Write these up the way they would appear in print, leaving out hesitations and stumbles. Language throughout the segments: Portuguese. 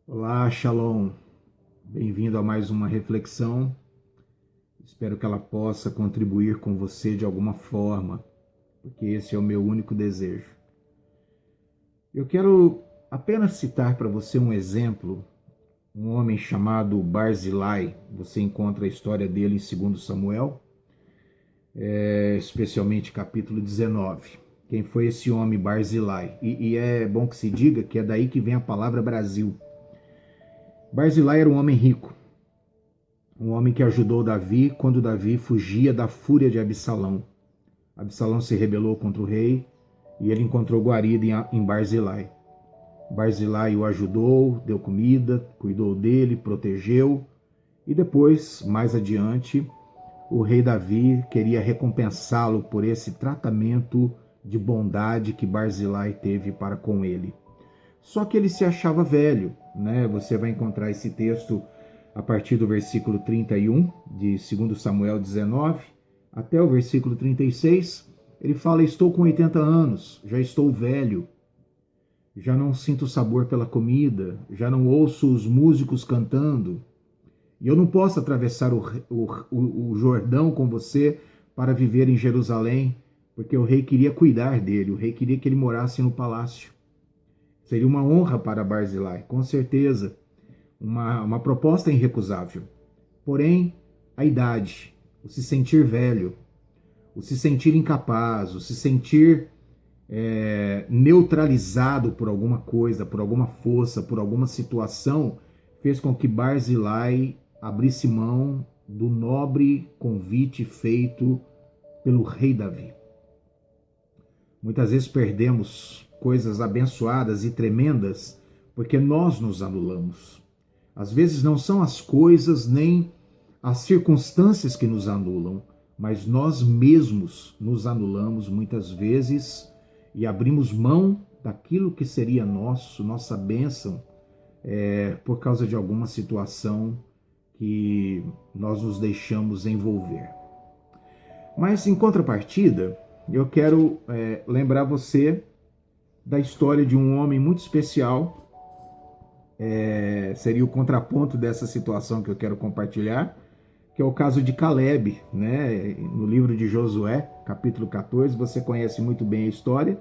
Olá, Shalom. Bem-vindo a mais uma reflexão. Espero que ela possa contribuir com você de alguma forma, porque esse é o meu único desejo. Eu quero apenas citar para você um exemplo, um homem chamado Barzilai. Você encontra a história dele em 2 Samuel, especialmente capítulo 19. Quem foi esse homem Barzilai? E é bom que se diga que é daí que vem a palavra Brasil. Barzilai era um homem rico, um homem que ajudou Davi quando Davi fugia da fúria de Absalão. Absalão se rebelou contra o rei e ele encontrou guarida em Barzilai. Barzilai o ajudou, deu comida, cuidou dele, protegeu. E depois, mais adiante, o rei Davi queria recompensá-lo por esse tratamento de bondade que Barzilai teve para com ele. Só que ele se achava velho, né? Você vai encontrar esse texto a partir do versículo 31 de 2 Samuel 19 até o versículo 36. Ele fala: estou com 80 anos, já estou velho, já não sinto sabor pela comida, já não ouço os músicos cantando, e eu não posso atravessar o Jordão com você para viver em Jerusalém, porque o rei queria cuidar dele, o rei queria que ele morasse no palácio. Seria uma honra para Barzilai, com certeza, uma proposta irrecusável. Porém, a idade, o se sentir velho, o se sentir incapaz, o se sentir neutralizado por alguma coisa, por alguma força, por alguma situação, fez com que Barzilai abrisse mão do nobre convite feito pelo rei Davi. Muitas vezes perdemos coisas abençoadas e tremendas porque nós nos anulamos. Às vezes não são as coisas nem as circunstâncias que nos anulam, mas nós mesmos nos anulamos muitas vezes e abrimos mão daquilo que seria nossa bênção, por causa de alguma situação que nós nos deixamos envolver. Mas, em contrapartida, eu quero lembrar você da história de um homem muito especial, seria o contraponto dessa situação que eu quero compartilhar, que é o caso de Caleb, né? No livro de Josué, capítulo 14, você conhece muito bem a história.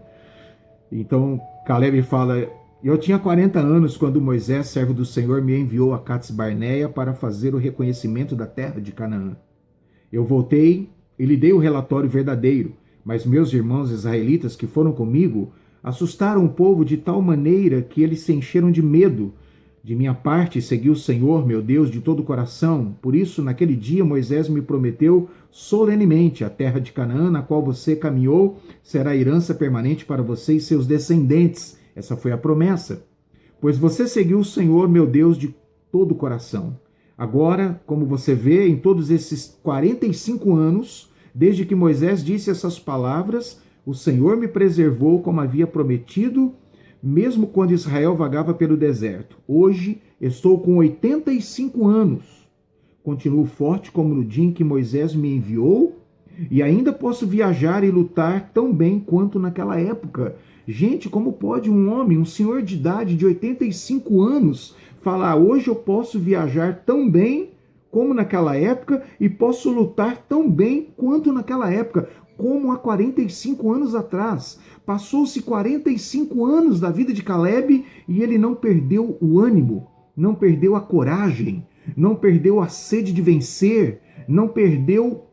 Então, Caleb fala: eu tinha 40 anos quando Moisés, servo do Senhor, me enviou a Cades Barneia para fazer o reconhecimento da terra de Canaã. Eu voltei e lhe dei o relatório verdadeiro, mas meus irmãos israelitas que foram comigo assustaram o povo de tal maneira que eles se encheram de medo. De minha parte, segui o Senhor, meu Deus, de todo o coração. Por isso, naquele dia, Moisés me prometeu solenemente: a terra de Canaã, na qual você caminhou, será herança permanente para você e seus descendentes. Essa foi a promessa. Pois você seguiu o Senhor, meu Deus, de todo o coração. Agora, como você vê, em todos esses 45 anos, desde que Moisés disse essas palavras, o Senhor me preservou como havia prometido, mesmo quando Israel vagava pelo deserto. Hoje estou com 85 anos. Continuo forte como no dia em que Moisés me enviou e ainda posso viajar e lutar tão bem quanto naquela época. Gente, como pode um homem, um senhor de idade de 85 anos, falar: hoje eu posso viajar tão bem como naquela época e posso lutar tão bem quanto naquela época? Como há 45 anos atrás. Passou-se 45 anos da vida de Caleb e ele não perdeu o ânimo, não perdeu a coragem, não perdeu a sede de vencer, não perdeu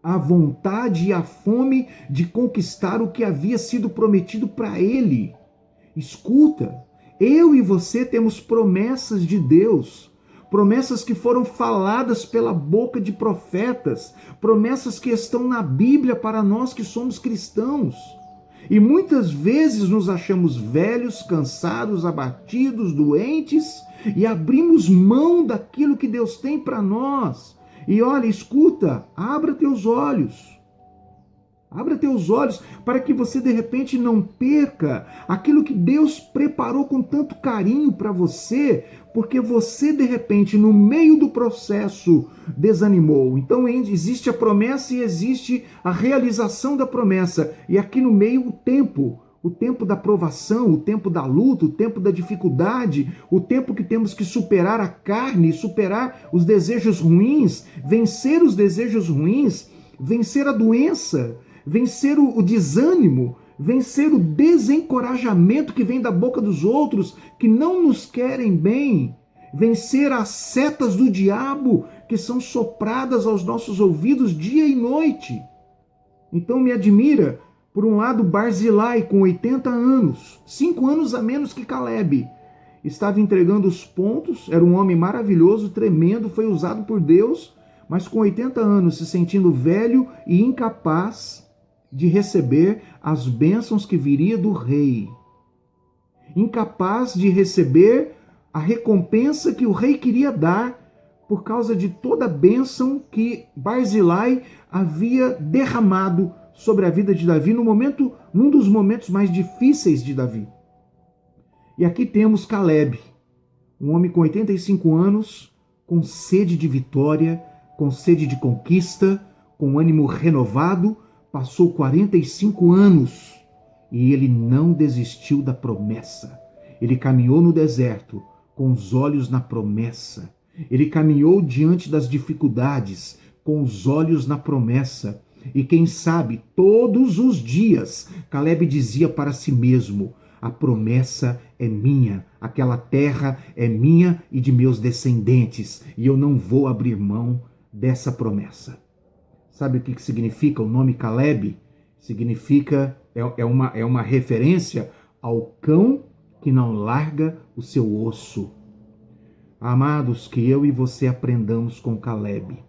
a vontade e a fome de conquistar o que havia sido prometido para ele. Escuta, eu e você temos promessas de Deus, promessas que foram faladas pela boca de profetas, promessas que estão na Bíblia para nós que somos cristãos. E muitas vezes nos achamos velhos, cansados, abatidos, doentes e abrimos mão daquilo que Deus tem para nós. E olha, escuta, abra teus olhos. Abra teus olhos para que você de repente não perca aquilo que Deus preparou com tanto carinho para você, porque você de repente no meio do processo desanimou. Então existe a promessa e existe a realização da promessa. E aqui no meio o tempo, o tempo da provação, o tempo da luta, o tempo da dificuldade, o tempo que temos que superar a carne, superar os desejos ruins, vencer os desejos ruins, vencer a doença, vencer o desânimo, vencer o desencorajamento que vem da boca dos outros, que não nos querem bem, vencer as setas do diabo que são sopradas aos nossos ouvidos dia e noite. Então me admira, por um lado, Barzilai, com 80 anos, 5 anos a menos que Calebe, estava entregando os pontos, era um homem maravilhoso, tremendo, foi usado por Deus, mas com 80 anos, se sentindo velho e incapaz de receber as bênçãos que viria do rei. Incapaz de receber a recompensa que o rei queria dar por causa de toda a bênção que Barzilai havia derramado sobre a vida de Davi num dos momentos mais difíceis de Davi. E aqui temos Calebe, um homem com 85 anos, com sede de vitória, com sede de conquista, com ânimo renovado, passou 45 anos e ele não desistiu da promessa. Ele caminhou no deserto com os olhos na promessa. Ele caminhou diante das dificuldades com os olhos na promessa. E quem sabe, todos os dias, Calebe dizia para si mesmo: a promessa é minha, aquela terra é minha e de meus descendentes, e eu não vou abrir mão dessa promessa. Sabe o que significa o nome Calebe? Significa, é uma referência ao cão que não larga o seu osso. Amados, que eu e você aprendamos com Calebe.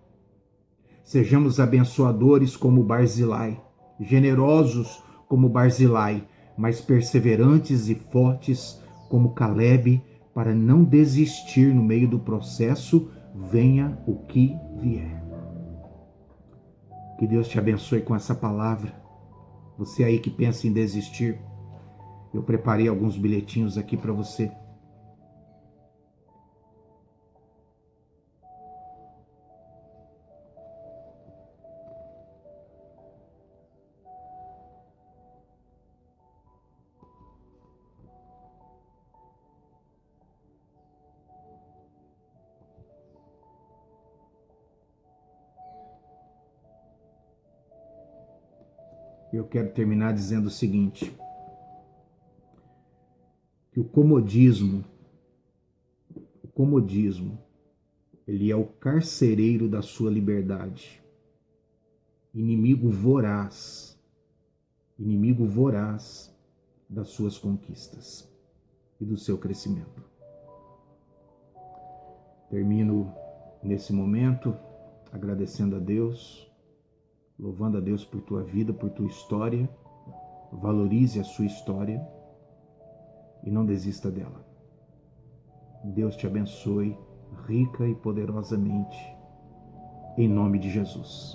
Sejamos abençoadores como Barzilai, generosos como Barzilai, mas perseverantes e fortes como Calebe, para não desistir no meio do processo, venha o que vier. Que Deus te abençoe com essa palavra. Você aí que pensa em desistir, eu preparei alguns bilhetinhos aqui para você. Eu quero terminar dizendo o seguinte: que o comodismo, ele é o carcereiro da sua liberdade. Inimigo voraz das suas conquistas e do seu crescimento. Termino nesse momento agradecendo a Deus, louvando a Deus por tua vida, por tua história. Valorize a sua história e não desista dela. Deus te abençoe rica e poderosamente, em nome de Jesus.